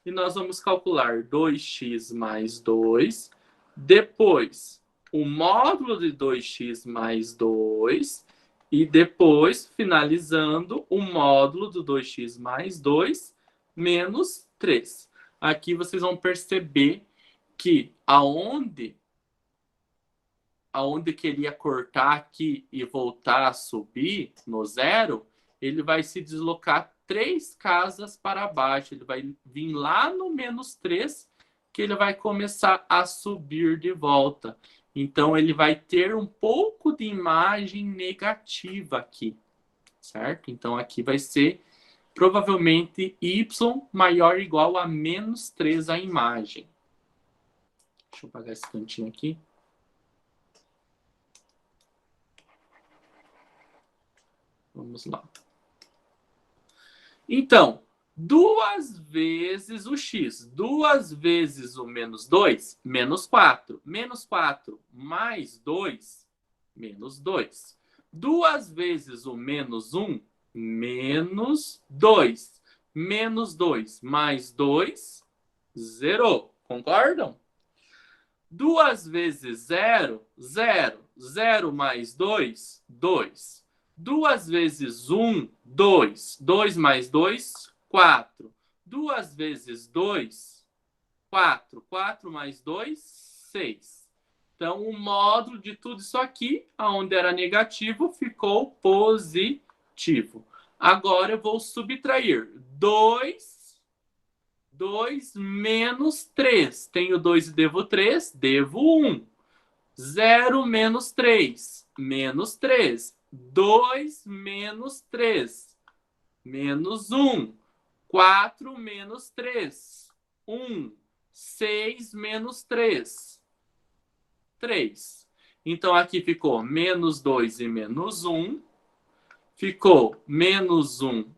E nós vamos calcular 2x mais 2. Depois, o módulo de 2x mais 2. E depois, finalizando, o módulo do 2x mais 2 menos 3. Aqui vocês vão perceber que aonde queria cortar aqui e voltar a subir no zero, ele vai se deslocar 3 casas para baixo. Ele vai vir lá no menos 3, que ele vai começar a subir de volta. Então, ele vai ter um pouco de imagem negativa aqui, certo? Então, aqui vai ser provavelmente y maior ou igual a menos 3 a imagem. Deixa eu apagar esse cantinho aqui. Vamos lá. Então, 2 vezes o x, 2 vezes o menos 2, menos 4. Menos 4 mais 2, menos 2. 2 vezes o menos 1, menos 2. Menos 2 mais 2, zerou. Concordam? 2 vezes 0, 0. 0 mais 2, 2. 2 vezes 1, 2. 2 mais 2, 4. 2 vezes 2, 4. 4 mais 2, 6. Então, o módulo de tudo isso aqui, onde era negativo, ficou positivo. Agora eu vou subtrair 2 menos 3. Tenho 2 e devo 3, devo 1. 0 menos 3, menos 3. 2 menos 3, menos 1. 4 menos 3, 1. 6 menos 3, 3. Então, aqui ficou menos 2 e menos 1. Ficou menos 1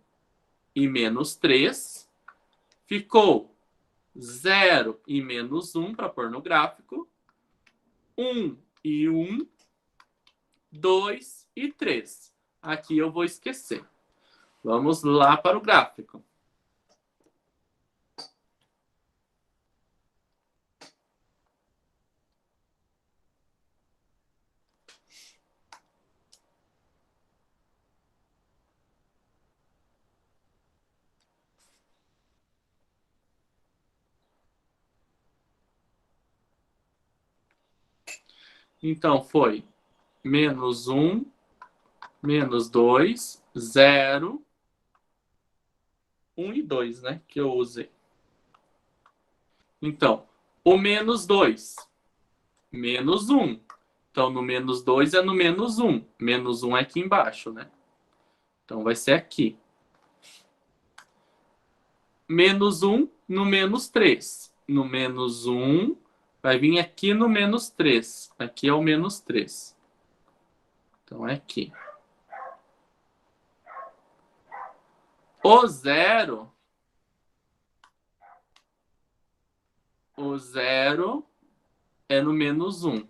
e menos 3. Ficou 0 e menos 1 para pôr no gráfico. 1 e 1. 2 e 3. Aqui eu vou esquecer. Vamos lá para o gráfico. Então, foi menos 1, menos 2, 0, 1 e 2, né? Que eu usei. Então, o menos 2, menos 1. Então, no menos 2 é no menos 1. Menos 1 é aqui embaixo, né? Então, vai ser aqui. Menos 1 no menos 3. No menos 1 vai vir aqui no menos 3. Aqui é o menos 3. Então, é aqui. O zero é no menos 1.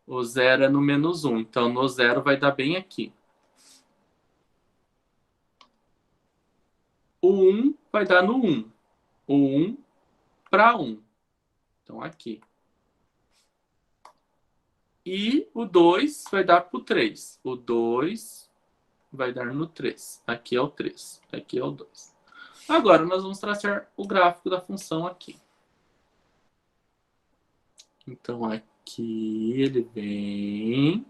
O 0 é no menos 1. Então, no 0 vai dar bem aqui. O 1 vai dar no 1. O 1 para 1. Então, aqui. E o 2 vai dar para o 3. O 2 vai dar no 3. Aqui é o 3. Aqui é o 2. Agora, nós vamos traçar o gráfico da função aqui. Então, aqui ele vem.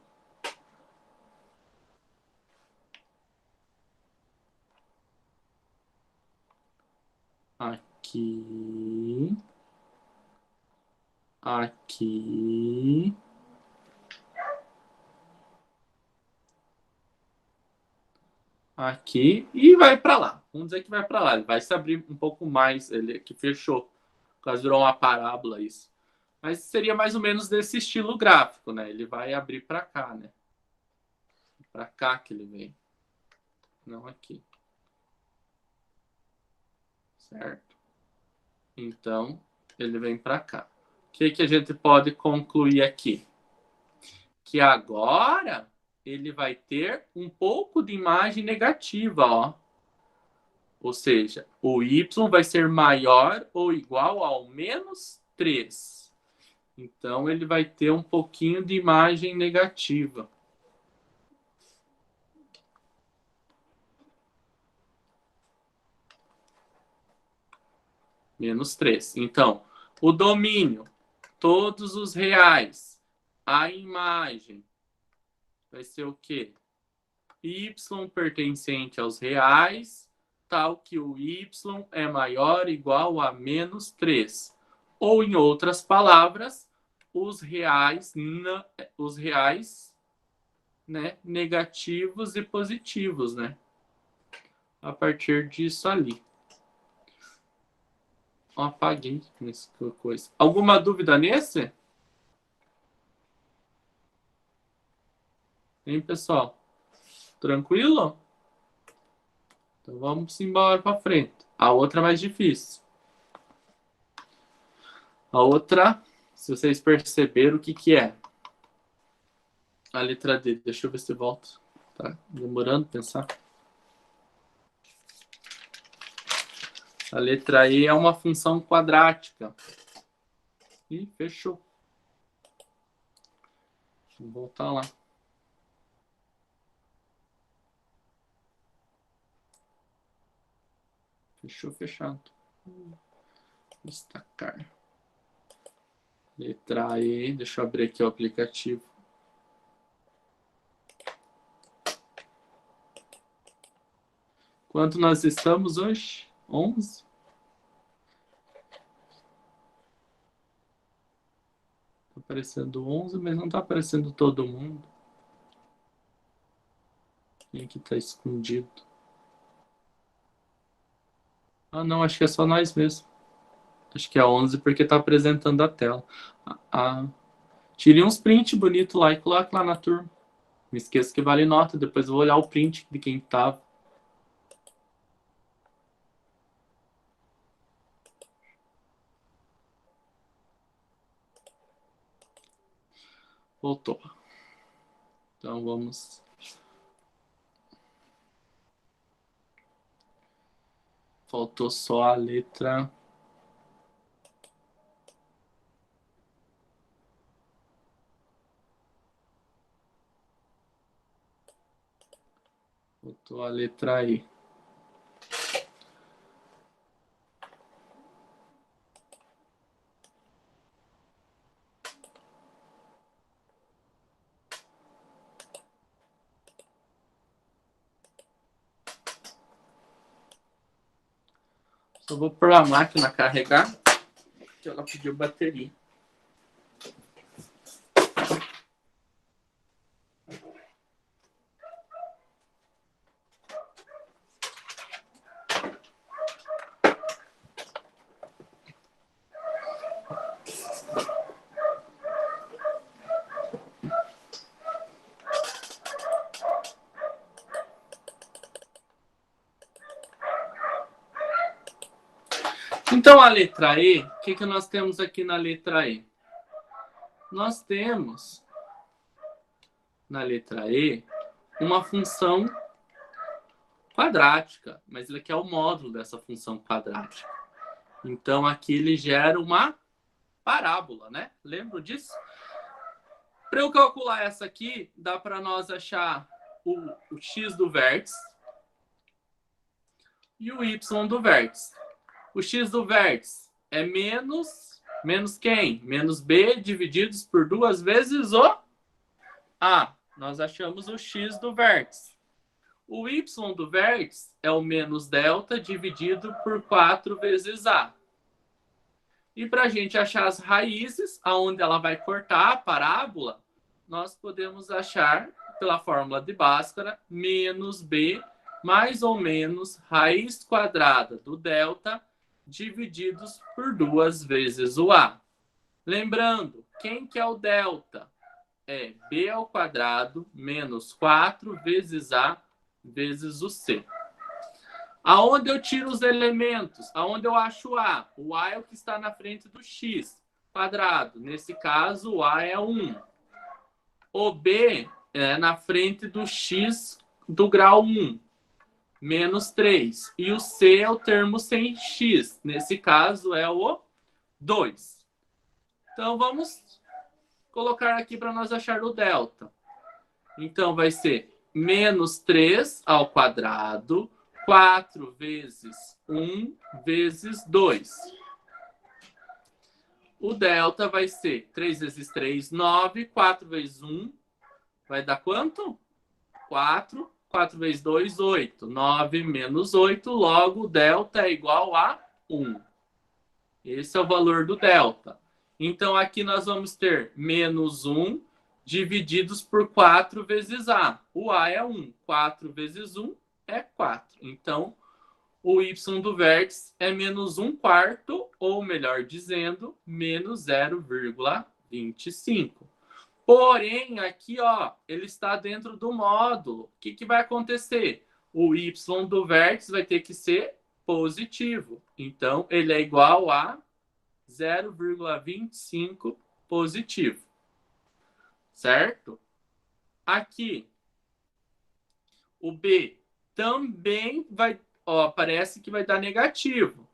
Aqui. Aqui. Aqui. E vai para lá. Vamos dizer que vai para lá. Ele vai se abrir um pouco mais. Ele aqui fechou. Quase virou uma parábola isso. Mas seria mais ou menos desse estilo gráfico, né? Ele vai abrir para cá, né? Para cá que ele vem. Não aqui. Certo? Então, ele vem para cá. O que a gente pode concluir aqui? Que agora ele vai ter um pouco de imagem negativa, ó. Ou seja, o y vai ser maior ou igual ao menos 3. Então, ele vai ter um pouquinho de imagem negativa. Menos 3. Então, o domínio, todos os reais, a imagem vai ser o quê? Y pertencente aos reais, tal que o y é maior ou igual a menos 3. Ou, em outras palavras, os reais, né, negativos e positivos, né? A partir disso ali. Apaguei essa coisa. Alguma dúvida nesse? Hein, pessoal? Tranquilo? Então vamos embora para frente. A outra é mais difícil. A outra, se vocês perceberam, o que é? A letra D. Deixa eu ver se volta. Tá demorando pensar. A letra E é uma função quadrática. Ih, fechou. Vou voltar lá. Fechou, fechado. Destacar. Letra E. Deixa eu abrir aqui o aplicativo. Quanto nós estamos hoje? 11? Tá aparecendo 11, mas não tá aparecendo todo mundo. Quem que tá escondido? Ah, não, acho que é só nós mesmo. Acho que é 11 porque tá apresentando a tela. Tire uns print bonito lá e coloque lá na turma. Não esqueça que vale nota, depois eu vou olhar o print de quem tava. Voltou. Então vamos. Faltou só a letra. Faltou a letra E. Só vou pôr a máquina carregar, que ela pediu bateria. Então, a letra E, o que nós temos aqui na letra E? Nós temos na letra E, uma função quadrática, mas ele quer o módulo dessa função quadrática. Então, aqui ele gera uma parábola, né? Lembram disso? Para eu calcular essa aqui, dá para nós achar o x do vértice e o y do vértice. O x do vértice é menos quem? Menos b divididos por 2 vezes o a. Nós achamos o x do vértice. O y do vértice é o menos delta dividido por 4 vezes a. E para a gente achar as raízes, aonde ela vai cortar a parábola, nós podemos achar, pela fórmula de Bhaskara, menos b mais ou menos raiz quadrada do delta divididos por 2 vezes o a. Lembrando, quem que é o delta? É b ao quadrado menos 4 vezes a vezes o c. Aonde eu tiro os elementos? Aonde eu acho o a? O a é o que está na frente do x quadrado. Nesse caso, o a é 1. O b é na frente do x do grau 1, menos 3. E o c é o termo sem x. Nesse caso, é o 2. Então, vamos colocar aqui para nós achar o delta. Então, vai ser menos 3 ao quadrado, 4 vezes 1 vezes 2. O delta vai ser 3 vezes 3, 9. 4 vezes 1 vai dar quanto? 4. 4 vezes 2, 8. 9 menos 8, logo o delta é igual a 1. Esse é o valor do delta. Então, aqui nós vamos ter menos 1 divididos por 4 vezes a. O a é 1. 4 vezes 1 é 4. Então, o y do vértice é menos 1/4, ou melhor dizendo, menos 0,25. Porém, aqui, ó, ele está dentro do módulo. O que, que vai acontecer? O y do vértice vai ter que ser positivo. Então, ele é igual a 0,25 positivo. Certo? Aqui, o b também vai, ó, parece que vai dar negativo.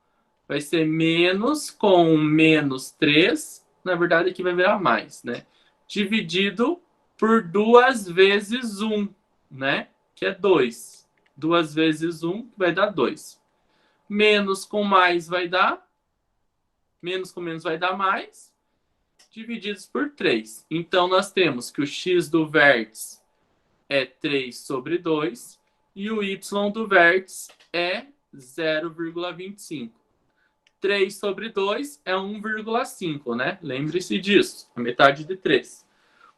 Vai ser menos com menos 3. Na verdade, aqui vai virar mais, né? Dividido por 2 vezes 1, né? Que é 2. 2 vezes 1 vai dar 2. Menos com mais vai dar... Menos com menos vai dar mais. Divididos por 3. Então, nós temos que o x do vértice é 3 sobre 2 e o y do vértice é 0,25. 3 sobre 2 é 1,5, né? Lembre-se disso, a metade de 3.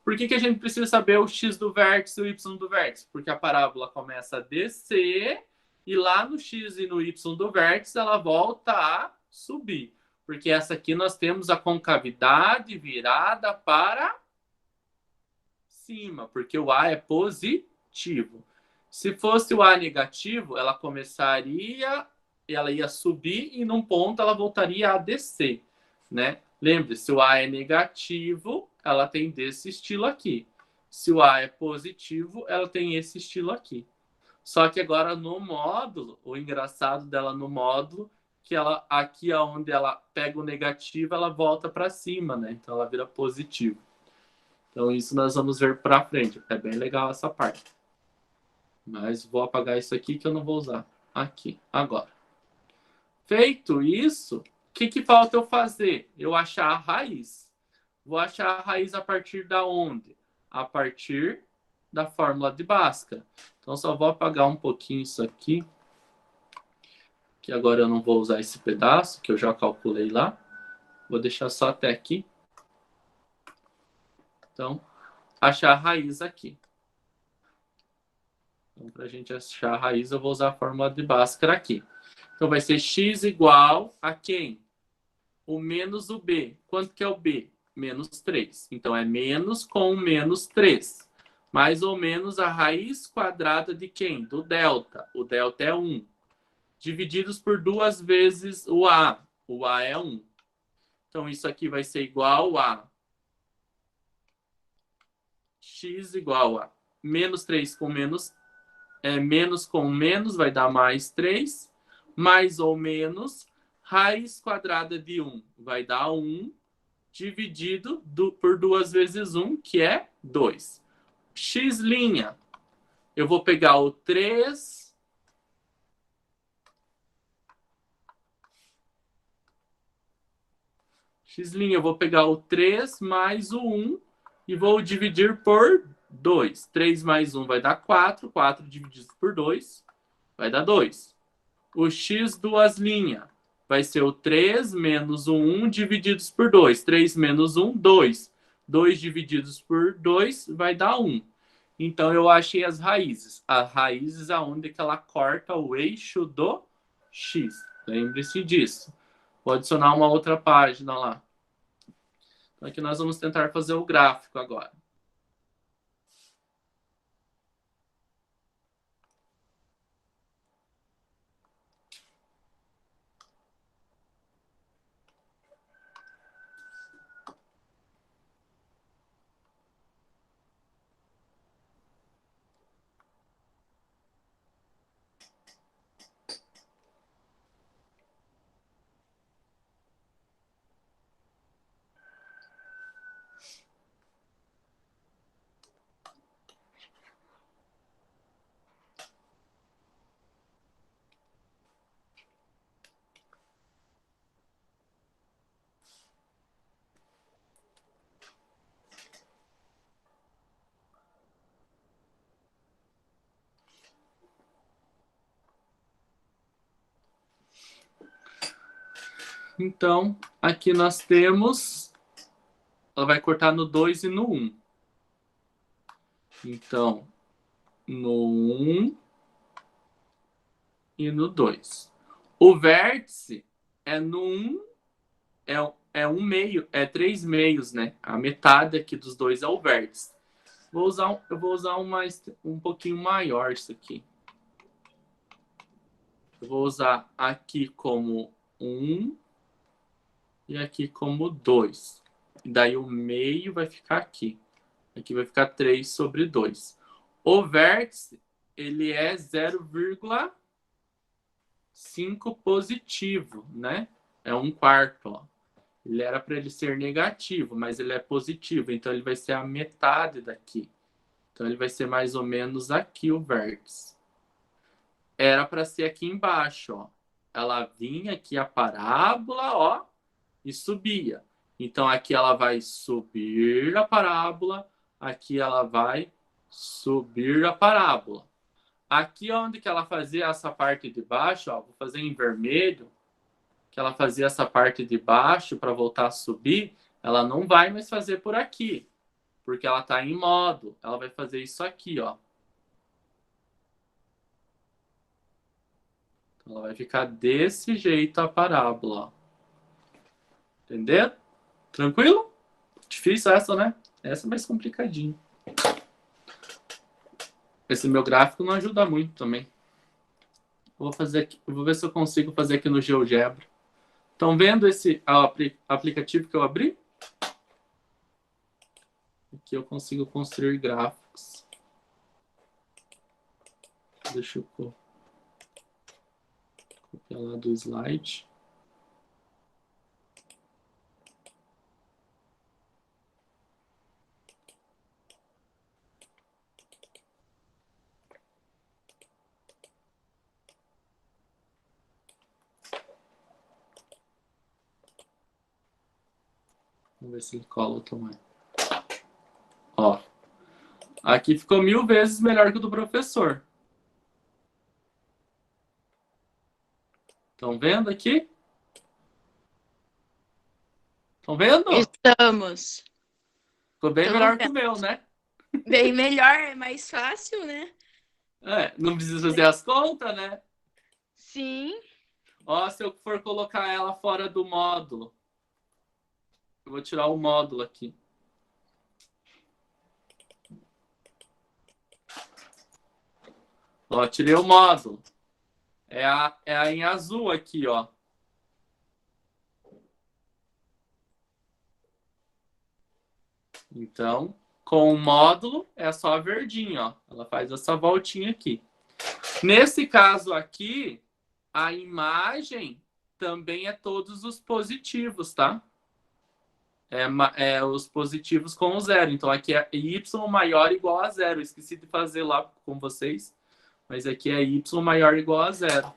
Por que, que a gente precisa saber o x do vértice e o y do vértice? Porque a parábola começa a descer e lá no x e no y do vértice ela volta a subir. Porque essa aqui nós temos a concavidade virada para cima, porque o A é positivo. Se fosse o A negativo, ela começaria, ela ia subir e num ponto ela voltaria a descer, né? Lembre-se, se o A é negativo, ela tem desse estilo aqui. Se o A é positivo, ela tem esse estilo aqui. Só que agora no módulo, o engraçado dela no módulo, que ela aqui onde ela pega o negativo, ela volta para cima, né? Então ela vira positivo. Então isso nós vamos ver para frente. É bem legal essa parte. Mas vou apagar isso aqui que eu não vou usar aqui agora. Feito isso, o que falta eu fazer? Eu achar a raiz. Vou achar a raiz a partir da onde? A partir da fórmula de Bhaskara. Então só vou apagar um pouquinho isso aqui, que agora eu não vou usar esse pedaço, que eu já calculei lá. Vou deixar só até aqui. Então, achar a raiz aqui. Então, para a gente achar a raiz, eu vou usar a fórmula de Bhaskara aqui. Então, vai ser x igual a quem? O menos o b. Quanto que é o b? Menos 3. Então, é menos com menos 3. Mais ou menos a raiz quadrada de quem? Do delta. O delta é 1. Divididos por 2 vezes o a. O a é 1. Então, isso aqui vai ser igual a x igual a menos 3 com menos, menos com menos vai dar mais 3, mais ou menos raiz quadrada de 1 vai dar 1, dividido por 2 vezes 1, que é 2. X', eu vou pegar o 3... X', eu vou pegar o 3 mais o 1 e vou dividir por 2. 3 mais 1 vai dar 4. 4 dividido por 2 vai dar 2. O x duas linhas vai ser o 3 menos o 1 divididos por 2. 3 menos 1, 2. 2 divididos por 2 vai dar 1. Então, eu achei as raízes. As raízes aonde que ela corta o eixo do x. Lembre-se disso. Vou adicionar uma outra página lá. Então, aqui nós vamos tentar fazer o gráfico agora. Então, aqui nós temos... Ela vai cortar no 2 e no 1. Então, no 1 e no 2. O vértice é no 1, é 1 meio, é 3 meios, né? A metade aqui dos dois é o vértice. Eu vou usar um pouquinho maior isso aqui. Eu vou usar aqui como 1 e aqui como 2. E daí o meio vai ficar aqui. Aqui vai ficar 3 sobre 2. O vértice, ele é 0,5 positivo, né? É 1/4, ó. Ele era para ele ser negativo, mas ele é positivo. Então, ele vai ser a metade daqui. Então, ele vai ser mais ou menos aqui o vértice. Era para ser aqui embaixo, ó. Ela vinha aqui a parábola, ó, e subia. Então, aqui ela vai subir a parábola, aqui ela vai subir a parábola. Aqui onde que ela fazia essa parte de baixo, ó, vou fazer em vermelho, que ela fazia essa parte de baixo para voltar a subir, ela não vai mais fazer por aqui, porque ela está em modo. Ela vai fazer isso aqui, ó. Então, ela vai ficar desse jeito a parábola, ó. Entendeu? Tranquilo? Difícil essa, né? Essa é mais complicadinha. Esse meu gráfico não ajuda muito também. Vou fazer aqui, vou ver se eu consigo fazer aqui no GeoGebra. Estão vendo esse aplicativo que eu abri? Aqui eu consigo construir gráficos. Deixa eu copiar lá do slide. Vamos ver se ele cola automático. Ó. Aqui ficou 1000 vezes melhor que o do professor. Estão vendo aqui? Estão vendo? Estamos. Ficou bem Estamos melhor que vendo. o meu, né? Bem melhor, é mais fácil, né? Não precisa fazer as contas, né? Sim. Ó, se eu for colocar ela fora do módulo. Eu vou tirar o módulo aqui. Ó, tirei o módulo. É a em azul aqui, ó. Então, com o módulo é só verdinho, ó. Ela faz essa voltinha aqui. Nesse caso aqui, a imagem também é todos os positivos, tá? É os positivos com o zero. Então aqui é y maior ou igual a zero. Esqueci de fazer lá com vocês, mas aqui é y maior ou igual a zero.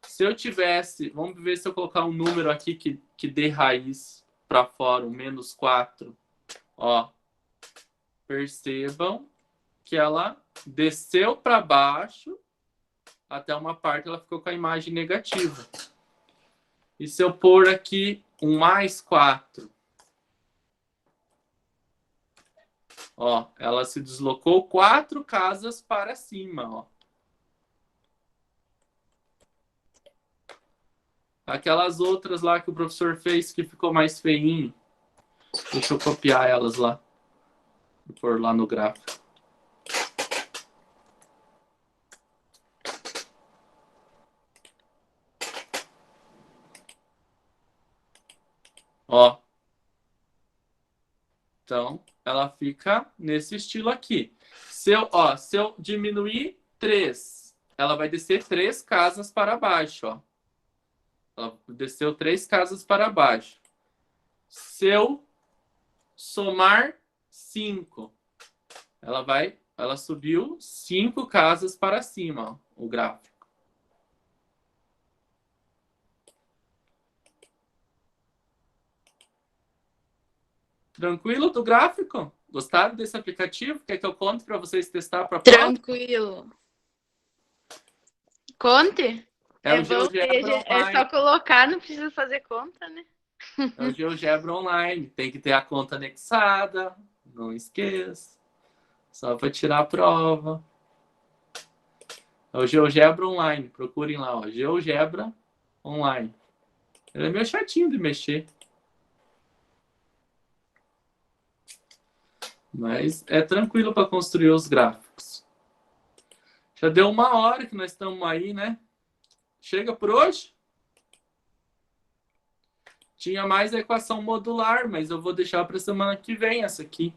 Se eu tivesse, vamos ver se eu colocar um número aqui que dê raiz para fora, o menos 4. Ó, percebam que ela desceu para baixo até uma parte, ela ficou com a imagem negativa. E se eu pôr aqui um mais 4, ó, ela se deslocou 4 casas para cima, ó. Aquelas outras lá que o professor fez que ficou mais feinho. Deixa eu copiar elas lá. Vou pôr lá no gráfico. Ó. Então, ela fica nesse estilo aqui. Se eu diminuir 3, ela vai descer 3 casas para baixo, ó. Ela desceu 3 casas para baixo. Se eu somar 5, ela subiu 5 casas para cima, ó, o gráfico. Tranquilo do gráfico? Gostaram desse aplicativo? Quer que eu conte para vocês testar para a prova? Tranquilo. Conte. É o bom, GeoGebra é Online. só colocar, não precisa fazer conta, né? É o GeoGebra Online. Tem que ter a conta anexada. Não esqueça. Só para tirar a prova. É o GeoGebra Online. Procurem lá, ó. GeoGebra Online. Ele é meio chatinho de mexer. Mas é tranquilo para construir os gráficos. Já deu 1 hora que nós estamos aí, né? Chega por hoje? Tinha mais a equação modular, mas eu vou deixar para semana que vem essa aqui.